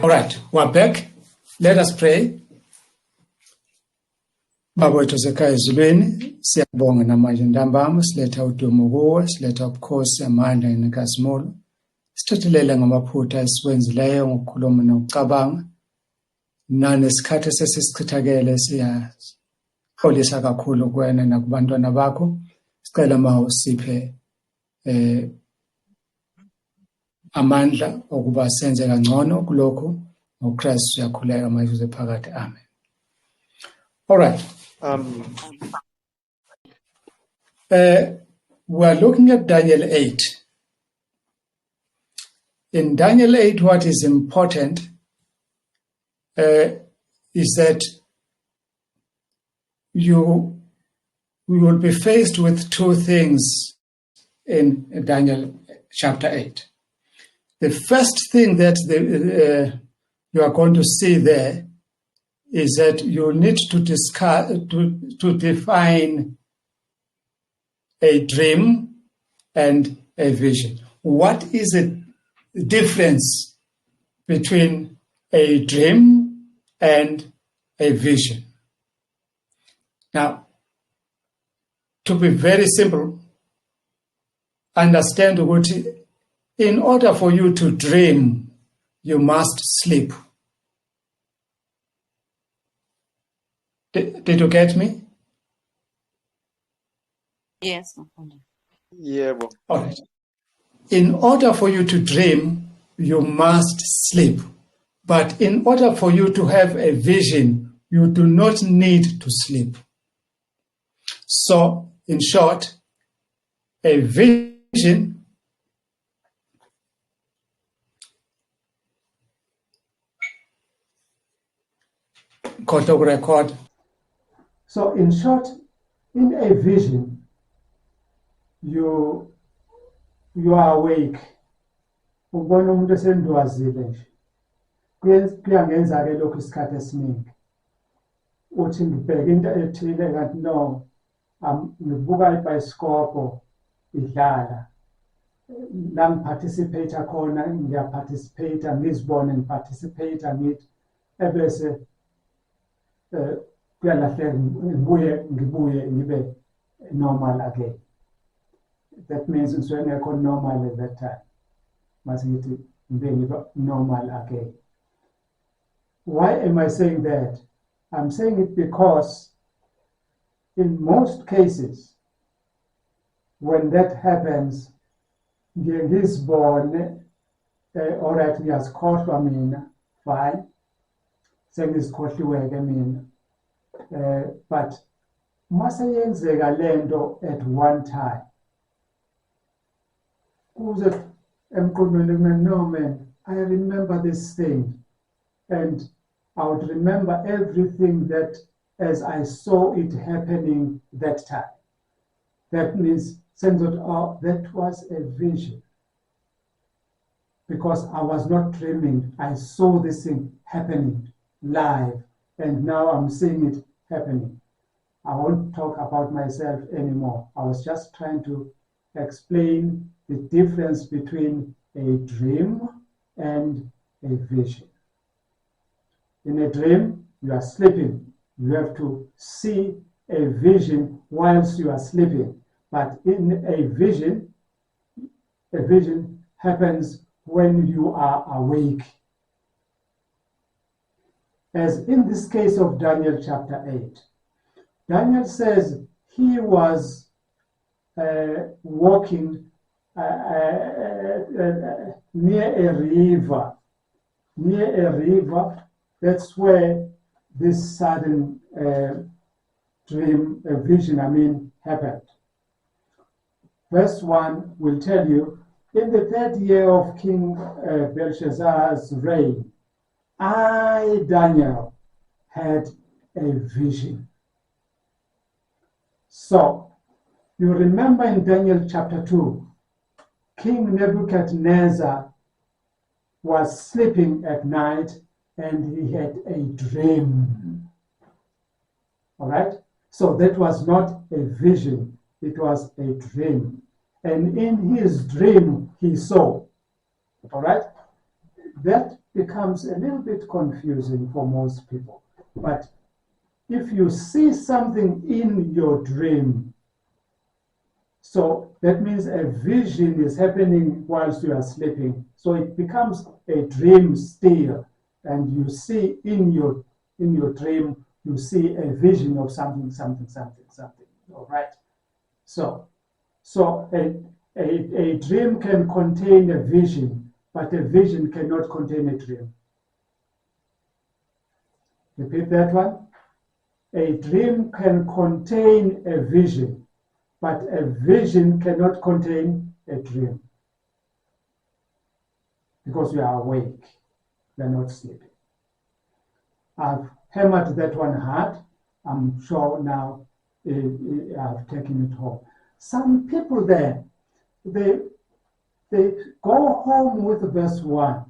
All right, we're back. Let us pray. Baba wethu osekhaya ezulwini, siyabonga namanje ntambama, siletha udumo kuwe, siletha ubukhosi, amandla nenkazimulo. Sithothelele ngamaphutha esiwenzileyo ngokukhuluma nokucabanga. Nanesikhathi sesisichithakele siyakholisa kakhulu kuwena nakubantwana bakho. Sicela mawusiphe amandla okuba senze kangcono kulokho ngoKristu siyakhuleka manje uze phakathi. Amen. All right. We are looking at Daniel 8. In Daniel 8, what is important is that we will be faced with two things in Daniel chapter 8. The first thing that you are going to see there is that you need to discuss, to define a dream and a vision. What is the difference between a dream and a vision? Now, to be very simple, understand what in order for you to dream, you must sleep. Did you get me? Yes. Yeah. All right. In order for you to dream, you must sleep. But in order for you to have a vision, you do not need to sleep. So, in short, a vision got to record. So, in short, in a vision, you are awake. Ubona umuntu esendwazile nje. Kuyangenza ke lokho isikhathi esiningi. Uthi ngibheke into ethile kanti no, ngibuka ibhayisikobho idlala. La ngiparticipate khona, ngiyaparticipate, ngizibone ngiparticipate ngithi ebese kuyalahleka ngibuye ngibe normal again. That means ngisuke normal at that time. Mase ngithi ngibe normal again. Why am I saying that? I'm saying it because in most cases, when that happens, ngizibone, all right, ngiyazikhohlwa mina, fine. Sengizikhohliwe-ke mina. But mase yenzeka lento at one time. Kuze emqondweni kumele, no man, I remember this thing, and I would remember everything that as I saw it happening that time. That means oh, that was a vision. Because I was not dreaming, I saw this thing happening live, and now I'm seeing it happening. I won't talk about myself anymore. I was just trying to explain the difference between a dream and a vision. In a dream, you are sleeping. You have to see a vision whilst you are sleeping. But in a vision happens when you are awake. As in this case of Daniel chapter 8, Daniel says he was walking near a river. Near a river, that's where this sudden dream, vision, happened. Verse 1 will tell you, in the 3rd year of King Belshazzar's reign, I, Daniel, had a vision. So, you remember in Daniel chapter 2, King Nebuchadnezzar was sleeping at night and he had a dream. All right? So that was not a vision, it was a dream. And in his dream, he saw. All right? That becomes a little bit confusing for most people. But if you see something in your dream, so that means a vision is happening whilst you are sleeping. So it becomes a dream still, and you see in your dream, you see a vision of something. All right. So a dream can contain a vision, but a vision cannot contain a dream. Repeat that one. A dream can contain a vision, but a vision cannot contain a dream. Because you are awake, you are not sleeping. I've hammered that one hard. I'm sure now I've taken it home. Some people there, they go home with verse 1.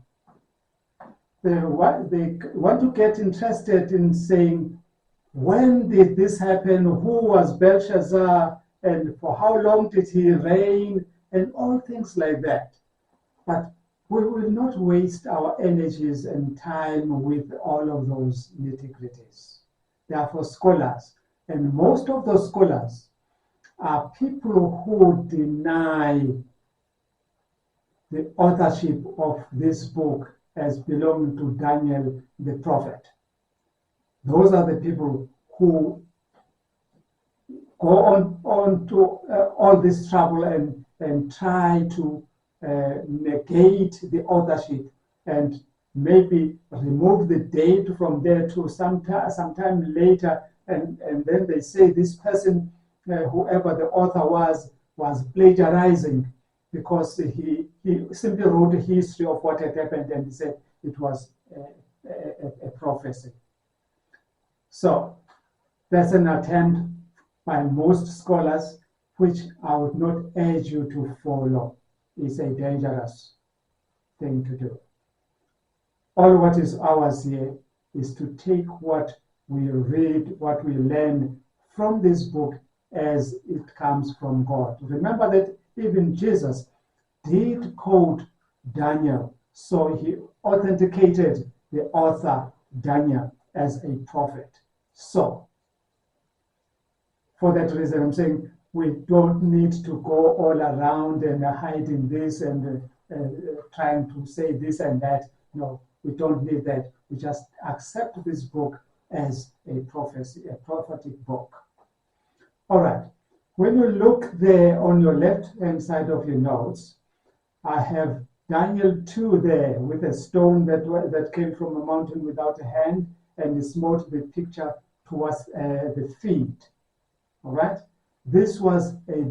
They want to get interested in saying, when did this happen? Who was Belshazzar? And for how long did he reign? And all things like that. But we will not waste our energies and time with all of those nitty-gritties. They are for scholars. And most of those scholars are people who deny the authorship of this book as belonging to Daniel the prophet. Those are the people who go on to all this trouble and try to negate the authorship and maybe remove the date from there to sometime later, and then they say this person, whoever the author was plagiarizing because he simply wrote a history of what had happened and he said it was a prophecy. So that's an attempt by most scholars, which I would not urge you to follow. It's a dangerous thing to do. All what is ours here is to take what we read, what we learn from this book as it comes from God. Remember that even Jesus did quote Daniel, so he authenticated the author Daniel as a prophet. So, for that reason, I'm saying we don't need to go all around and hiding this and trying to say this and that. No, we don't need that. We just accept this book as a prophecy, a prophetic book. All right. When you look there on your left-hand side of your notes, I have Daniel 2 there with a stone that came from a mountain without a hand, and he smote the picture towards the feet. All right. This was a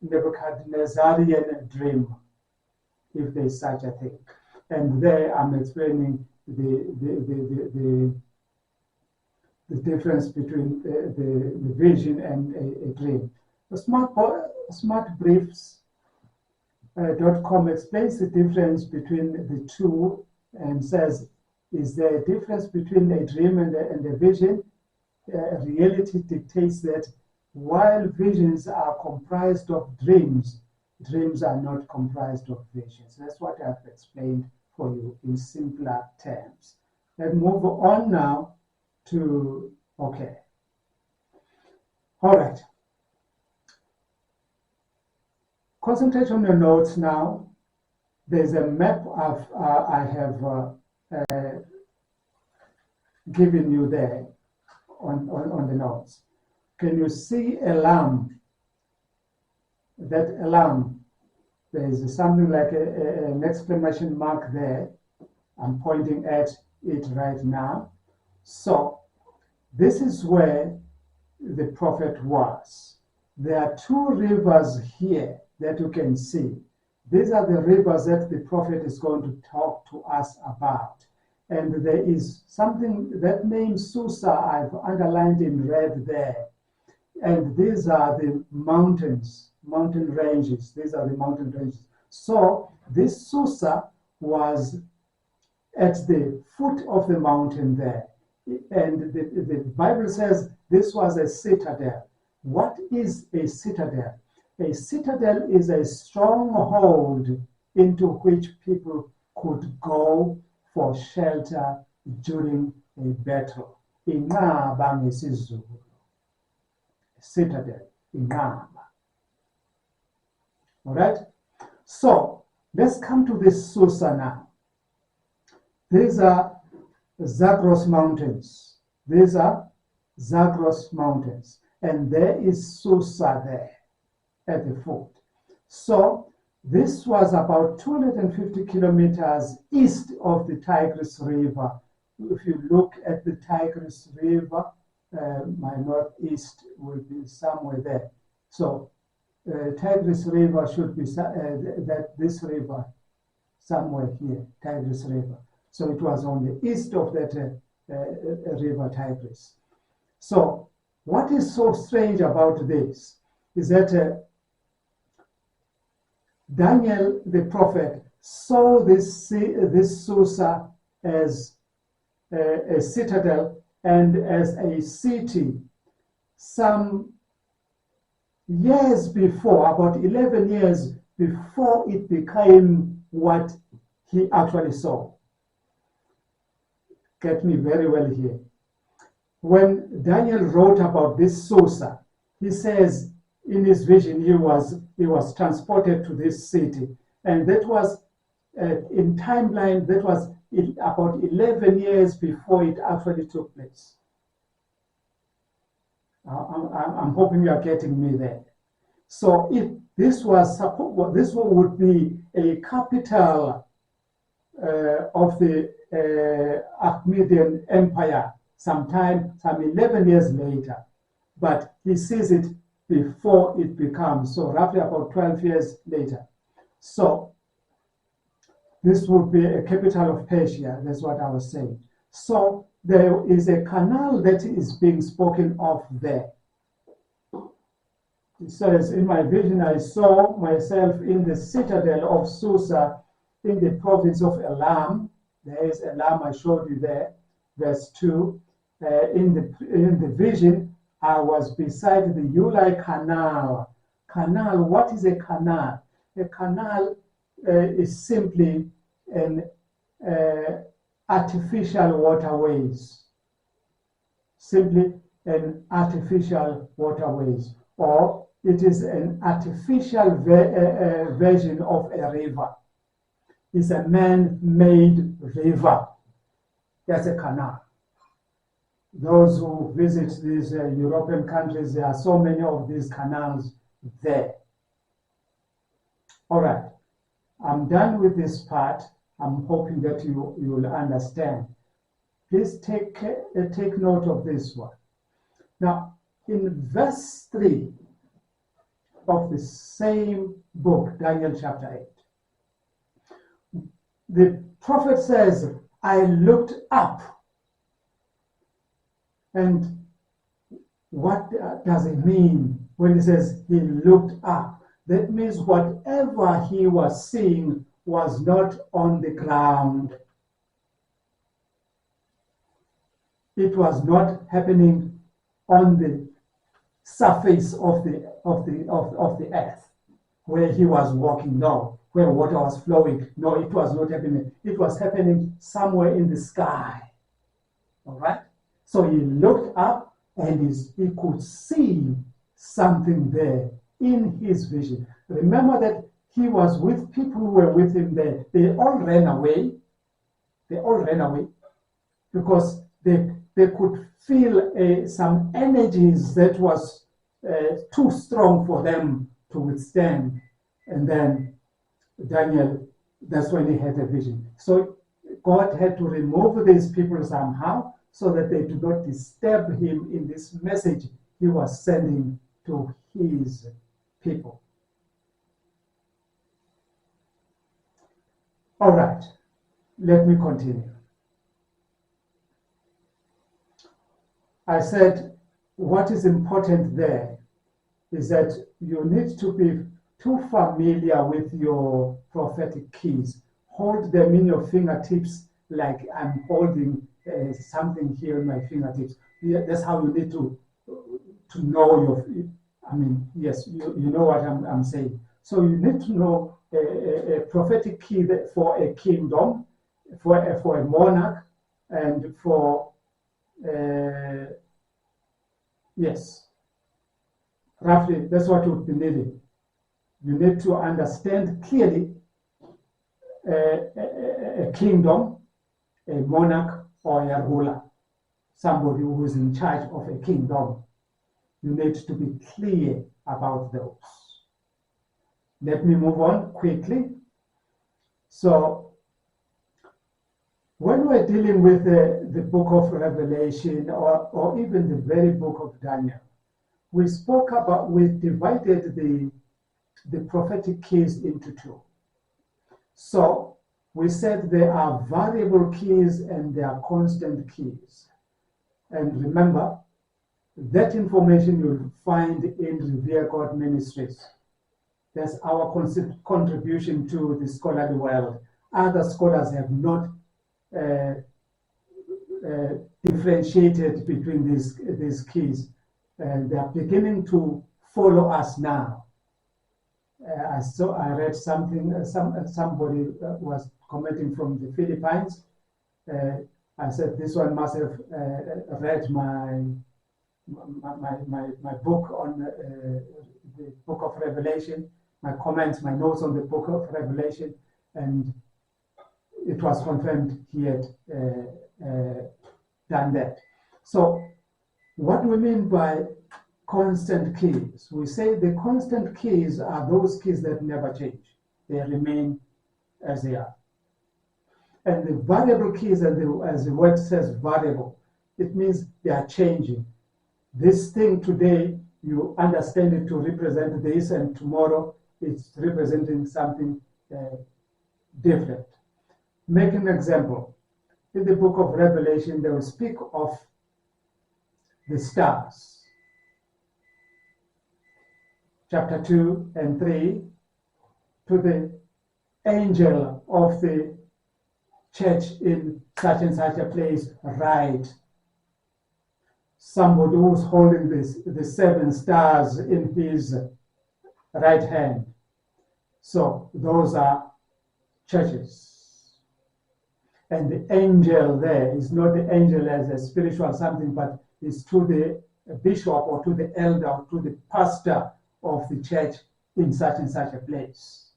Nebuchadnezzarian dream, if there's such a thing. And there I'm explaining the difference between the vision and a dream. SmartBriefs.com explains the difference between the two and says, is there a difference between a dream and a vision? Reality dictates that while visions are comprised of dreams, dreams are not comprised of visions. That's what I've explained for you in simpler terms. Let's move on now to, okay. All right. Concentrate on your notes now. There's a map I have given you there on the notes. Can you see a lamb? That lamb, there is something like an exclamation mark there. I'm pointing at it right now. So this is where the prophet was. There are two rivers here that you can see. These are the rivers that the prophet is going to talk to us about. And there is something, that name Susa, I've underlined in red there. And these are the mountains, mountain ranges. These are the mountain ranges. So this Susa was at the foot of the mountain there. And the Bible says this was a citadel. What is a citadel? A citadel is a stronghold into which people could go for shelter during a battle. Inqaba ngesiZulu. Citadel, inqaba. All right? So, let's come to this Susa now. These are Zagros Mountains. These are Zagros Mountains. And there is Susa there at the foot. So, this was about 250 kilometers east of the Tigris River. If you look at the Tigris River, my northeast will be somewhere there. So, Tigris River should be this river somewhere here, Tigris River. So it was on the east of that river Tigris. So what is so strange about this is that Daniel the prophet saw this Susa as a citadel and as a city some years before, about 11 years before it became what he actually saw. Get me very well here. When Daniel wrote about this Susa, he says in his vision he was transported to this city, and that was in timeline that was about 11 years before it actually took place. I'm hoping you are getting me there. So if this would be a capital of the Achaemenid Empire some 11 years later, but he sees it before it becomes, so roughly about 12 years later. So this would be a capital of Persia, that's what I was saying. So there is a canal that is being spoken of there. It says, in my vision, I saw myself in the citadel of Susa in the province of Elam. There is Elam, I showed you there, verse 2. In the vision, I was beside the Ulai Canal. Canal, what is a canal? A canal is simply an artificial waterways. Simply an artificial waterways. Or it is an artificial version of a river. It's a man-made river. That's a canal. Those who visit these European countries, there are so many of these canals there. All right, I'm done with this part. I'm hoping that you will understand. Please take note of this one. Now, in verse 3 of the same book, Daniel chapter 8, the prophet says, I looked up. And what does it mean when he says he looked up? That means whatever he was seeing was not on the ground. It was not happening on the surface of the earth where he was walking, no, where water was flowing. No, it was not happening. It was happening somewhere in the sky. All right? So he looked up and he could see something there in his vision. Remember that he was with people who were with him there. They all ran away. They all ran away because they could feel some energies that was too strong for them to withstand. And then Daniel, that's when he had a vision. So God had to remove these people somehow so that they do not disturb him in this message he was sending to his people. All right, let me continue. I said what is important there is that you need to be too familiar with your prophetic keys. Hold them in your fingertips like I'm holding something here in my fingertips. Yeah, that's how you need to know I mean, yes, you know what I'm saying. So you need to know a prophetic key for a kingdom, for a monarch, and for, yes, roughly, that's what you would be needing. You need to understand clearly a kingdom, a monarch, or a ruler, somebody who is in charge of a kingdom. You need to be clear about those. Let me move on quickly. So, when we're dealing with the book of Revelation or even the very book of Daniel, we divided the prophetic keys into two. So we said there are variable keys and there are constant keys. And remember, that information you'll find in Revere God Ministries. That's our contribution to the scholarly world. Other scholars have not differentiated between these keys, and they are beginning to follow us now. I read something. Somebody was commenting from the Philippines. I said this one must have read my book on the book of Revelation, my comments, my notes on the book of Revelation, and it was confirmed he had done that. So what we mean by constant keys, we say the constant keys are those keys that never change. They remain as they are. And the variable keys, as the word says variable, it means they are changing. This thing today, you understand it to represent this, and tomorrow it's representing something different. Make an example. In the book of Revelation, they will speak of the stars. Chapter 2 and 3, to the angel of the church in such and such a place, write. Somebody who's holding the 7 stars in his right hand. So those are churches. And the angel there is not the angel as a spiritual something, but is to the bishop or to the elder or to the pastor of the church in such and such a place.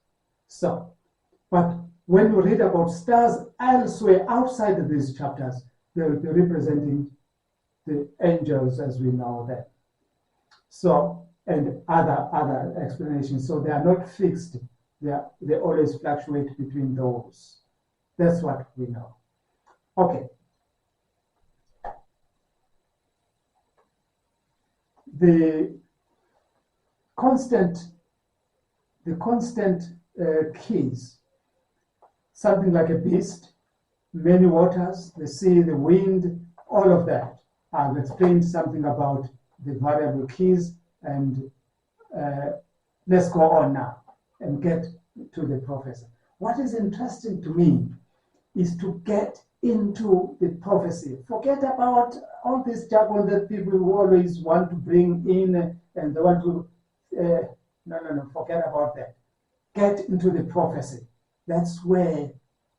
So, but when you read about stars elsewhere outside of these chapters, they will be representing the angels as we know them. So, and other explanations. So they are not fixed. They always fluctuate between those. That's what we know. Okay. The constant keys, something like a beast, many waters, the sea, the wind, all of that. I've explained something about the variable keys, and let's go on now and get to the prophecy. What is interesting to me is to get into the prophecy. Forget about all this jargon that people always want to bring in, and they want to, no, forget about that. Get into the prophecy. That's where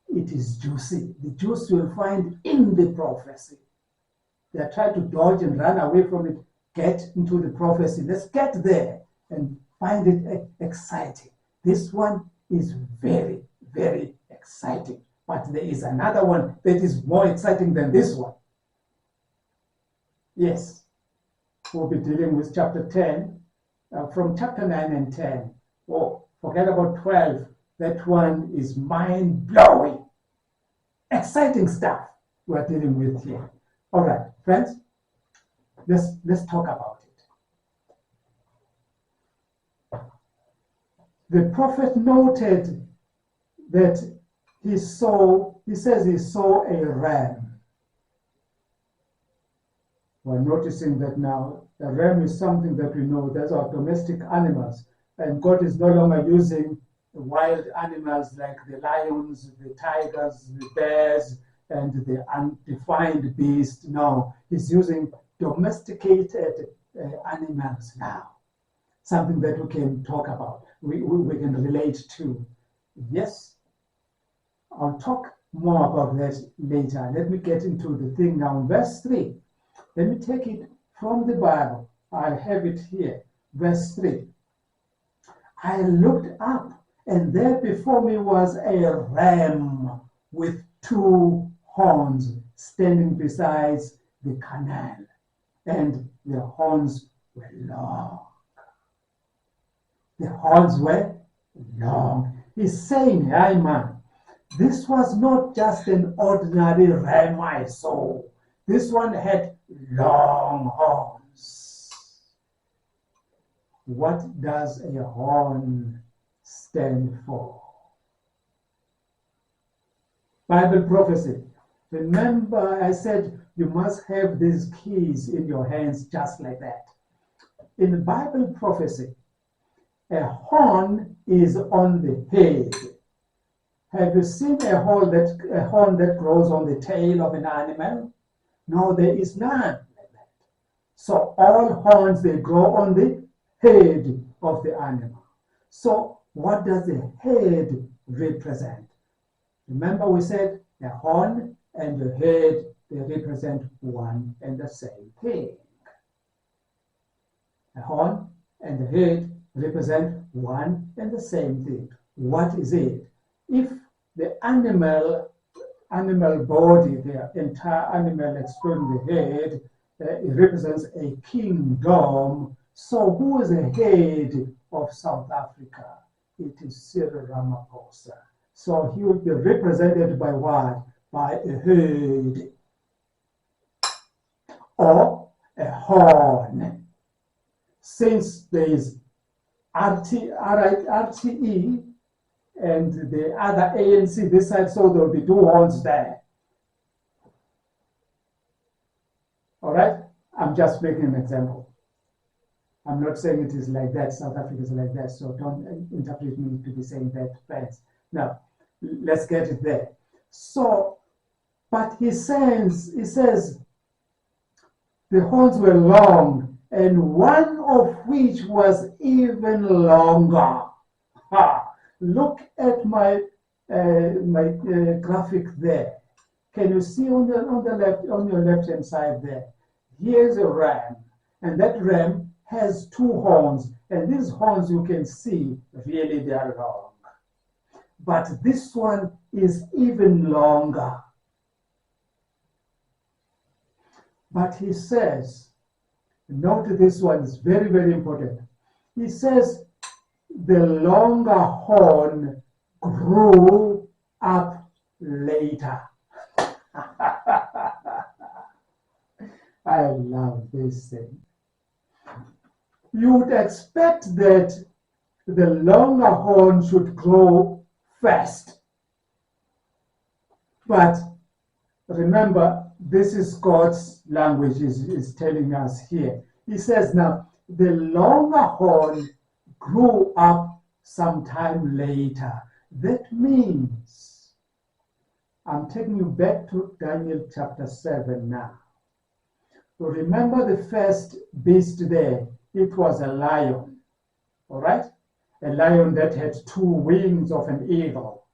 it is juicy. The juice you'll find in the prophecy. They are trying to dodge and run away from it. Get into the prophecy. Let's get there and find it exciting. This one is very, very exciting. But there is another one that is more exciting than this one. Yes, we'll be dealing with chapter 10, from chapter 9 and 10. Oh, forget about 12. That one is mind-blowing. Exciting stuff we're dealing with here. All right, friends, let's talk about it. The prophet noted that he says he saw a ram. We're noticing that now. A ram is something that we know. Those are domestic animals. And God is no longer using wild animals like the lions, the tigers, the bears, and the undefined beast. No, he's using domesticated animals now. something that we can talk about, we can relate to. Yes, I'll talk more about that later. Let me get into the thing now. Verse 3. Let me take it from the Bible. I have it here. Verse 3. I looked up, and there before me was a ram with two horns standing beside the canal, and the horns were long. The horns were long. He's saying, hey man, this was not just an ordinary ram I saw. This one had long horns. What does a horn stand for? Bible prophecy. Remember, I said you must have these keys in your hands just like that. In Bible prophecy, a horn is on the head. Have you seen a horn that grows on the tail of an animal? No, there is none like that. So all horns, they grow on the head of the animal. So what does the head represent? Remember we said a horn and the head, they represent one and the same thing. A horn and the head represent one and the same thing. What is it? If the animal body, the entire animal excluding the head, it represents a kingdom. So who is the head of South Africa? It is Cyril Ramaphosa. So he will be represented by what? By a head or a horn. Since there is RTE and the other ANC this side, so there will be two horns there. All right? I'm just making an example. I'm not saying it is like that, South Africa is like that, so don't interpret me to be saying that, friends. Now, let's get it there. So, but he says the horns were long, and one of which was even longer. Ha! Look at my graphic there. Can you see on your left hand side there? Here's a ram, and that ram has two horns, and these horns you can see really they are long. But this one is even longer. But he says, note this one is very, very important. He says the longer horn grew up later. I love this thing. You would expect that the longer horn should grow first. But remember, this is God's language is telling us here. He says now, the longer horn grew up sometime later. That means, I'm taking you back to Daniel chapter 7 now. So remember the first beast there, it was a lion, all right? A lion that had two wings of an eagle,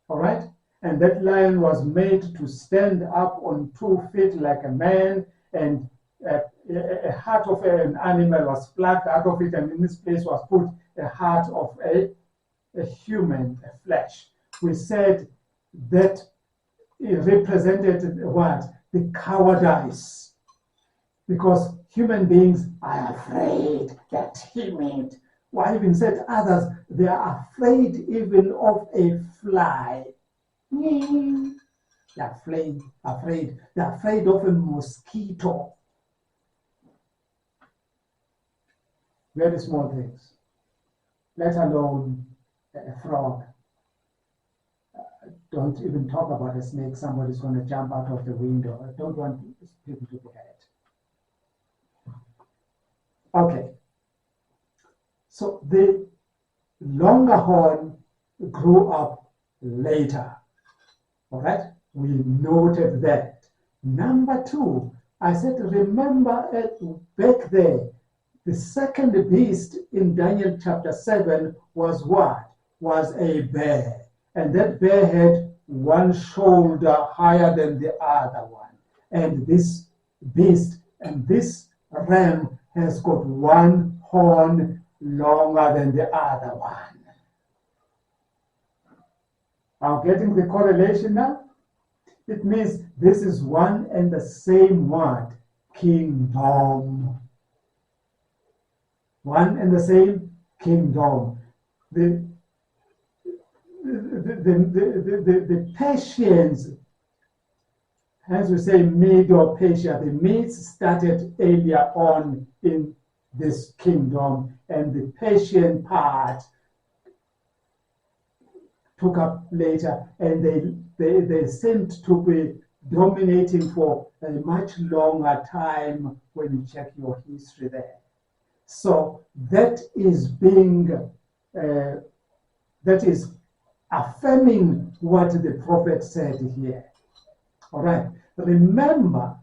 all right? And that lion was made to stand up on 2 feet like a man, and a heart of an animal was plucked out of it, and in this place was put a heart of a human, a flesh. We said that it represented what? The cowardice. Because human beings are afraid, they're timid. Well, I even said others, they are afraid even of a fly. They're afraid. They're afraid of a mosquito. Very small things, let alone a frog. Don't even talk about a snake. Somebody's going to jump out of the window. I don't want people to get it. Okay. So the longer horn grew up later. All right? We noted that. Number 2, I said, remember back there, The second beast in Daniel chapter 7 was what? Was a bear. And that bear had one shoulder higher than the other one. And this beast and this ram has got one horn longer than the other one. Are you getting the correlation now? It means this is one and the same word, kingdom. One and the same kingdom. The Persians, as we say, Mede or Persia, the Medes started earlier on in this kingdom, and the Persian part took up later, and they seemed to be dominating for a much longer time when you check your history there. So that is affirming what the prophet said here. All right. Remember,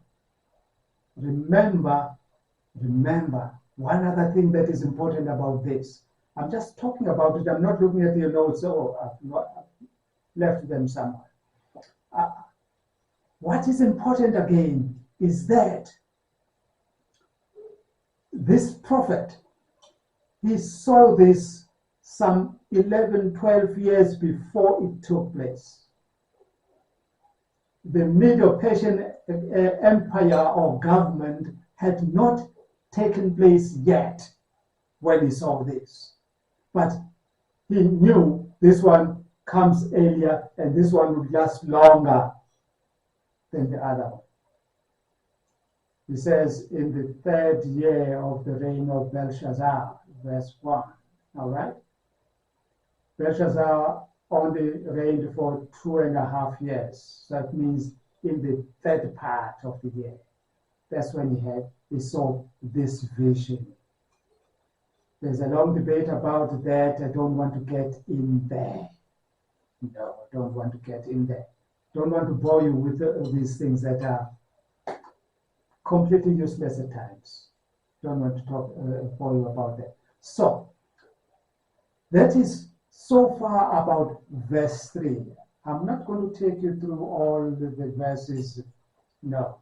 one other thing that is important about this. I'm just talking about it. I'm not looking at your notes. I've left them somewhere. What is important again is that this prophet, he saw this some 11, 12 years before it took place. The Medo-Persian empire or government had not taken place yet when he saw this. But he knew this one comes earlier and this one would last longer than the other one. He says, in the 3rd year of the reign of Belshazzar, verse 1. All right? Belshazzar only reigned for 2.5 years. That means in the 3rd part of the year. That's when he saw this vision. There's a long debate about that. I don't want to get in there. No, I don't want to get in there. Don't want to bore you with these things that are completely useless at times. Don't want to bore you about that. So, that is so far about verse 3. I'm not going to take you through all the verses, no,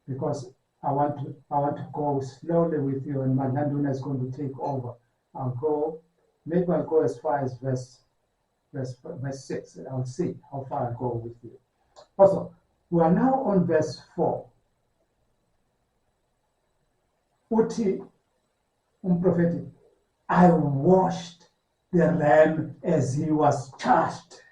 because I want to go slowly with you, and Mandanduna is going to take over. Maybe I'll go as far as verse 6, and I'll see how far I'll go with you. Also, we are now on verse 4. Uthi umprofeti, I washed the ram as he was charged.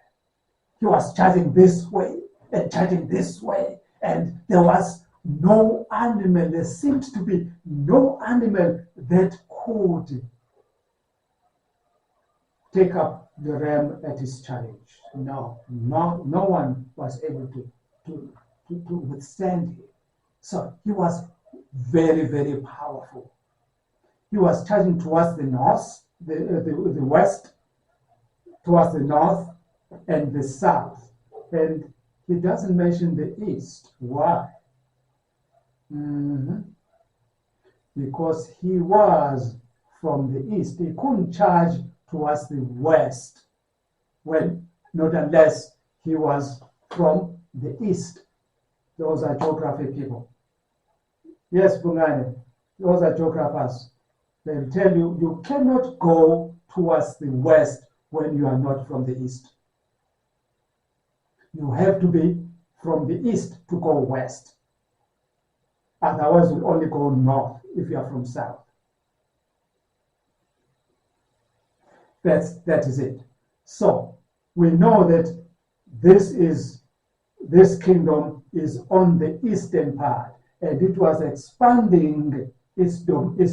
He was charging this way and charging this way, and there was no animal, there seemed to be no animal that could take up the ram at his challenge. No one was able to withstand him. So he was very, very powerful. He was charging towards the north, the west, towards the north and the south. And he doesn't mention the east. Why? Because he was from the east. He couldn't charge towards the west, not unless he was from the east. Those are geography people. Yes, Bungane, those are geographers. They'll tell you, you cannot go towards the west when you are not from the east. You have to be from the east to go west. Otherwise, you only go north if you are from south. That is it. So we know that this kingdom is on the eastern part, and it was expanding its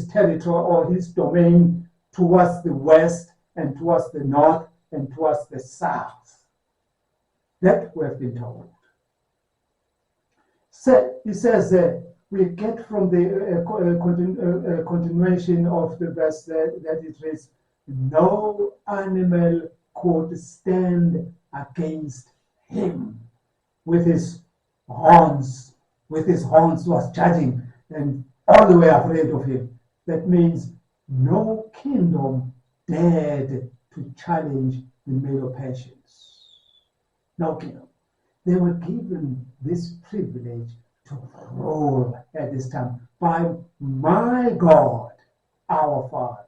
territory or its domain towards the west and towards the north and towards the south. That we have been told. So he says we get from the continuation of the verse that it reads, no animal could stand against him. With his horns was charging, and all the way afraid of him. That means no kingdom dared to challenge the Medo-Persians. No kingdom. They were given this privilege to rule at this time by my God, our Father.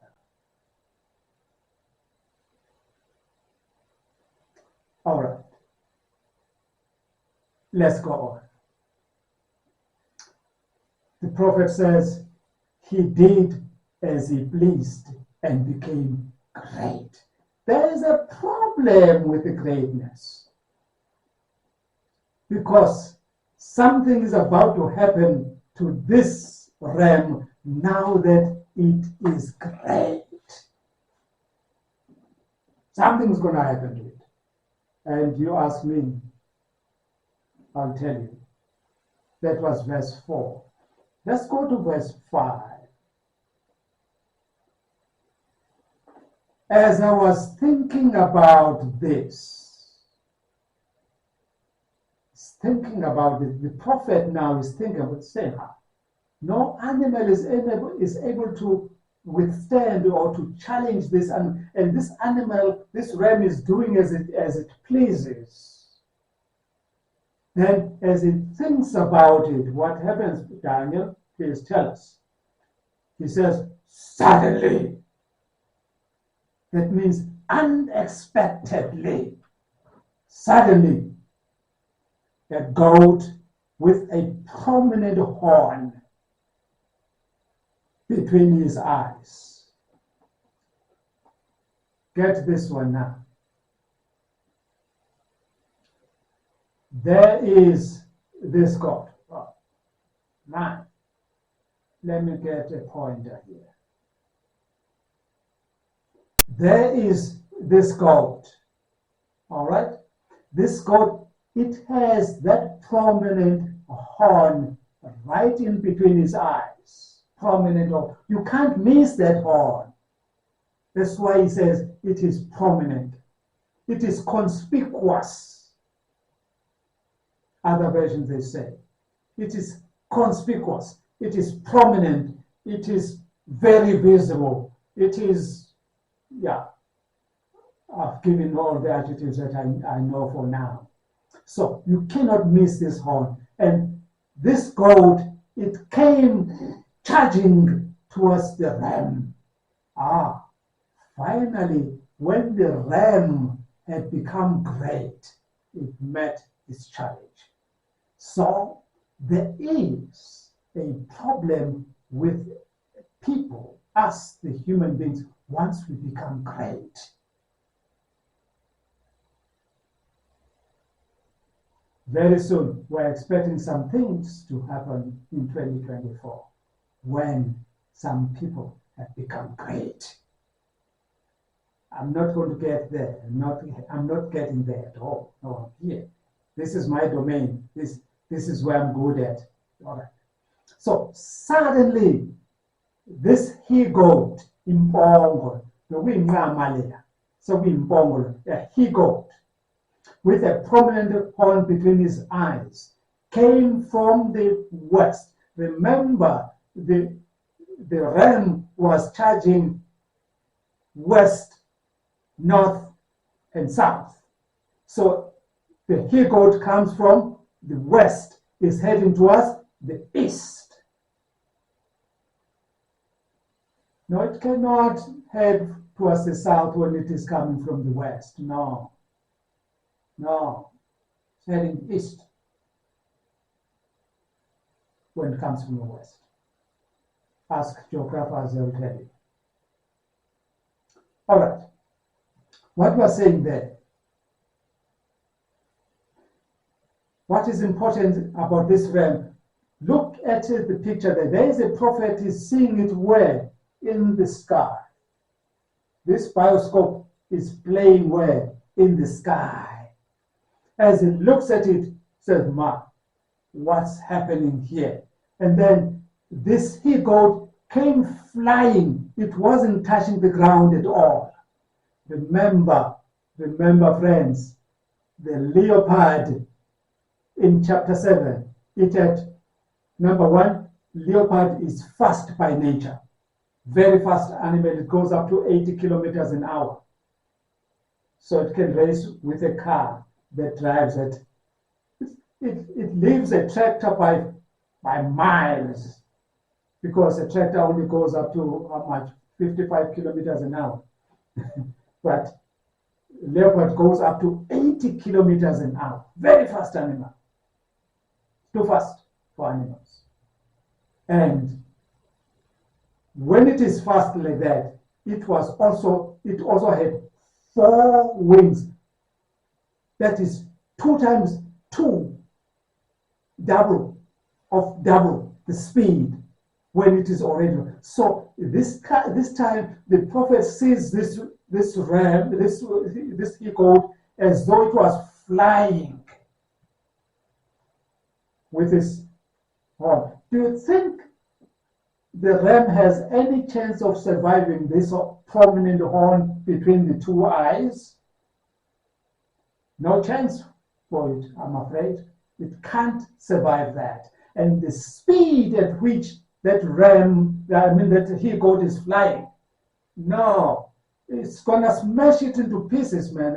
All right. Let's go on. The prophet says, he did as he pleased and became great. There is a problem with the greatness, because something is about to happen to this ram now that it is great. Something's going to happen to it. And you ask me, I'll tell you. That was verse 4. Let's go to verse 5. As I was thinking about this, the prophet now is thinking about saying, no animal is able to withstand or to challenge this, and this animal, this ram, is doing as it pleases. Then, as he thinks about it, what happens, Daniel? Please tell us. He says, suddenly. That means unexpectedly. Suddenly, a goat with a prominent horn between his eyes. Get this one now. There is this goat. Oh, man, let me get a pointer here. There is this goat. All right? This goat, it has that prominent horn right in between his eyes. Prominent horn. You can't miss that horn. That's why he says it is prominent. It is conspicuous. Other versions, they say it is conspicuous, it is prominent, it is very visible, it is, yeah, I've given all the adjectives that I know for now. So you cannot miss this horn. And this goat, it came charging towards the ram. Finally, when the ram had become great, it met its challenge. So there is a problem with people, us, the human beings, once we become great. Very soon, we're expecting some things to happen in 2024 when some people have become great. I'm not going to get there. I'm not getting there at all. No, I'm here. This is my domain. This is where I'm good at. All right. So suddenly, this he-goat, impongo, a he-goat, with a prominent horn between his eyes, came from the west. Remember, the ram was charging west, north, and south. So the he-goat comes from the west, is heading towards the east. No, it cannot head towards the south when it is coming from the west. No. It's heading east when it comes from the west. Ask geographers, they'll tell you. All right. What we're saying there, what is important about this realm, look at the picture there. There is a prophet, is seeing it where? In the sky. This bioscope is playing where? In the sky. As he looks at it, says, Ma, what's happening here? And then this he-goat came flying. It wasn't touching the ground at all. Remember, friends, the leopard in chapter 7, it had, number one, leopard is fast by nature. very fast animal. It goes up to 80 kilometers an hour. So it can race with a car that drives it. It leaves a tractor by miles, because a tractor only goes up to how much? 55 kilometers an hour. But leopard goes up to 80 kilometers an hour. Very fast animal. Too fast for animals. And when it is fast like that, it also had 4 wings. That is 2 times 2, double the speed when it is already. So this time the prophet sees this ram, this he-goat, as though it was flying with his horn. Do you think the ram has any chance of surviving this prominent horn between the 2 eyes? No chance for it, I'm afraid. It can't survive that. And the speed at which that he-goat is flying, no, it's gonna smash it into pieces, man.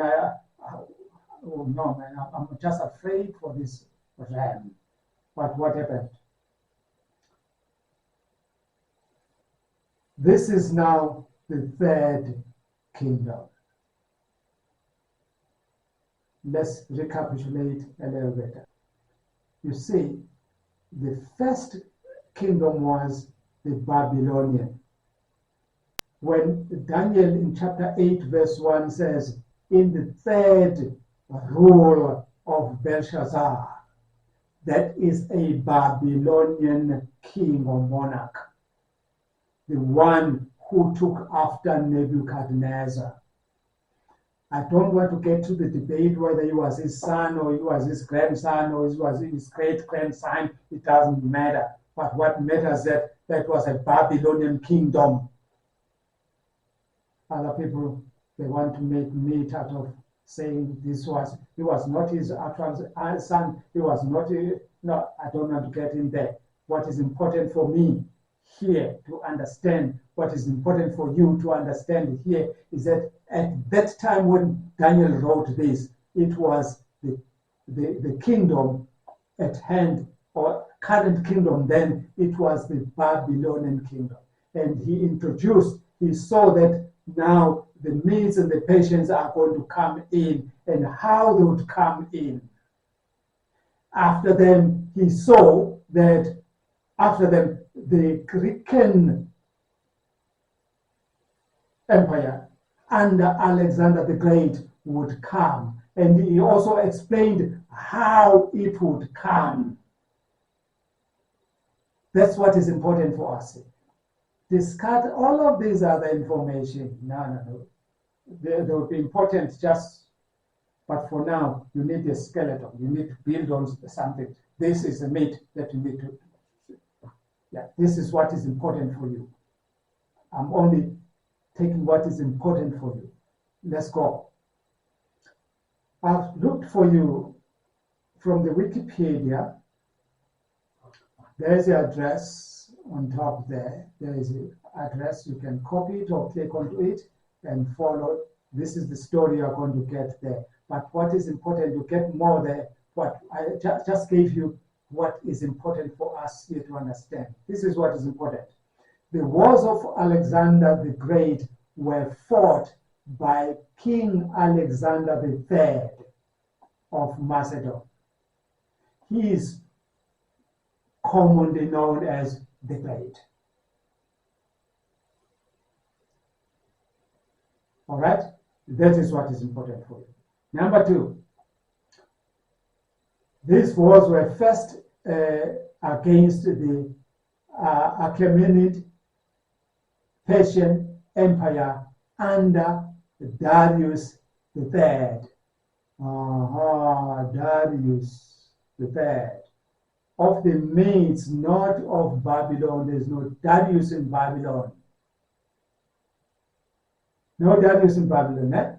Oh no, man, I'm just afraid for this ram. But what happened? This is now the 3rd kingdom. Let's recapitulate a little bit. You see, the first kingdom was the Babylonian. When Daniel in chapter 8 verse 1 says, in the 3rd rule of Belshazzar, that is a Babylonian king or monarch, the one who took after Nebuchadnezzar. I don't want to get to the debate whether he was his son or he was his grandson or he was his great-grandson. It doesn't matter. But what matters is that that was a Babylonian kingdom. Other people, they want to make meat out of saying he was not his actual son. He was not. No, I don't want to get in there. What is important for me here to understand, what is important for you to understand here, is that at that time when Daniel wrote this, it was the kingdom at hand, or current kingdom then, it was the Babylonian kingdom. And he saw that now the Medes and the Persians are going to come in, and how they would come in. After them, he saw that after them, the Greek Empire under Alexander the Great would come. And he also explained how it would come. That's what is important for us. Discard all of these other information. No. They will be important but for now, you need a skeleton. You need to build on something. This is a meat that you need to. Yeah, this is what is important for you. I'm only taking what is important for you. Let's go. I've looked for you from the Wikipedia. There's the address on top there. There is the address. You can copy it or click onto it and follow. This is the story you're going to get there. But what is important, you get more there. What I just gave you, what is important for us here to understand. This is what is important. The wars of Alexander the Great were fought by King Alexander III of Macedon. He is commonly known as the Great. All right? That is what is important for you. Number 2, these wars were first against the Achaemenid Persian Empire under Darius III. Darius III. Of the Medes, not of Babylon. There's no Darius in Babylon. No Darius in Babylon, eh?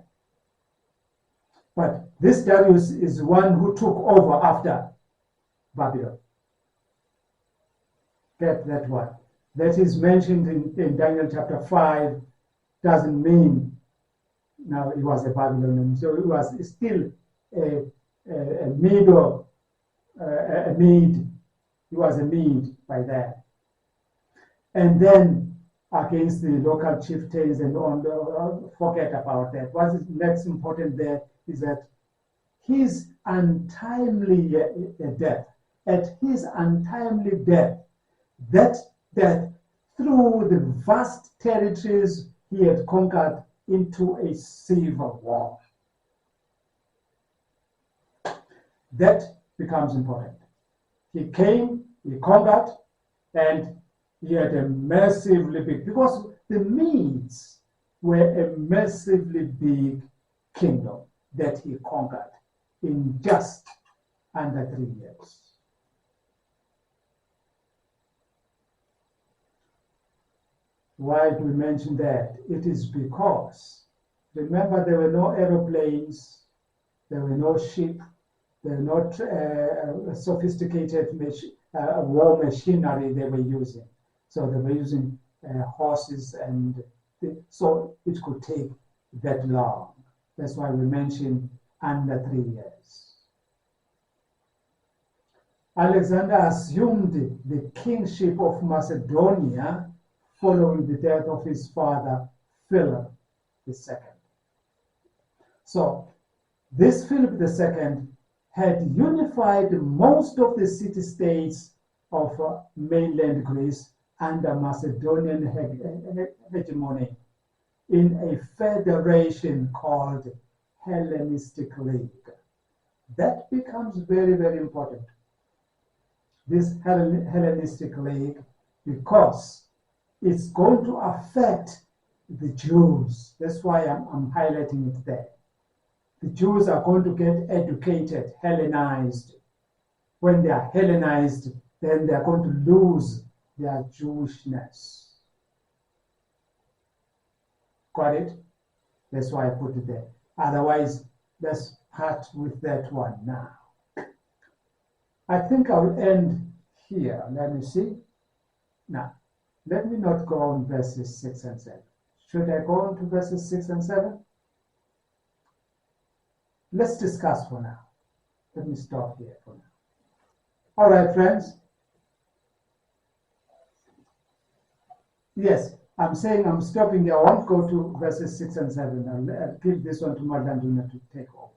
But this Darius is the one who took over after Babylon. Get that one. that is mentioned in Daniel chapter 5 doesn't mean now he was a Babylonian. So he was still a Medo, a Mede. He was a Mede by that. And then against the local chieftains and on, forget about that. What is next important there is that his untimely death, at his untimely death, that death threw the vast territories he had conquered into a civil war. That becomes important. He came, he conquered, and he had a massively big, because the Medes were a massively big kingdom that he conquered in just under 3 years. Why do we mention that? It is because, remember, there were no aeroplanes, there were no ships, there were no sophisticated war machinery they were using. So they were using horses, and so it could take that long. That's why we mention under 3 years. Alexander assumed the kingship of Macedonia following the death of his father, Philip II. So this Philip II had unified most of the city-states of mainland Greece under Macedonian hegemony in a federation called Hellenistic League. That becomes very, very important, this Hellenistic League, because it's going to affect the Jews. That's why I'm highlighting it there. The Jews are going to get educated, Hellenized. When they are Hellenized, then they are going to lose their Jewishness. Got it? That's why I put it there. Otherwise, let's part with that one now. I think I'll end here. Let me see. Now, let me not go on verses 6 and 7. Should I go on to verses 6 and 7? Let's discuss for now. Let me stop here for now. All right, friends. Yes, I'm saying I'm stopping here. I won't go to verses 6 and 7. I'll give this one to Magdalena to take over.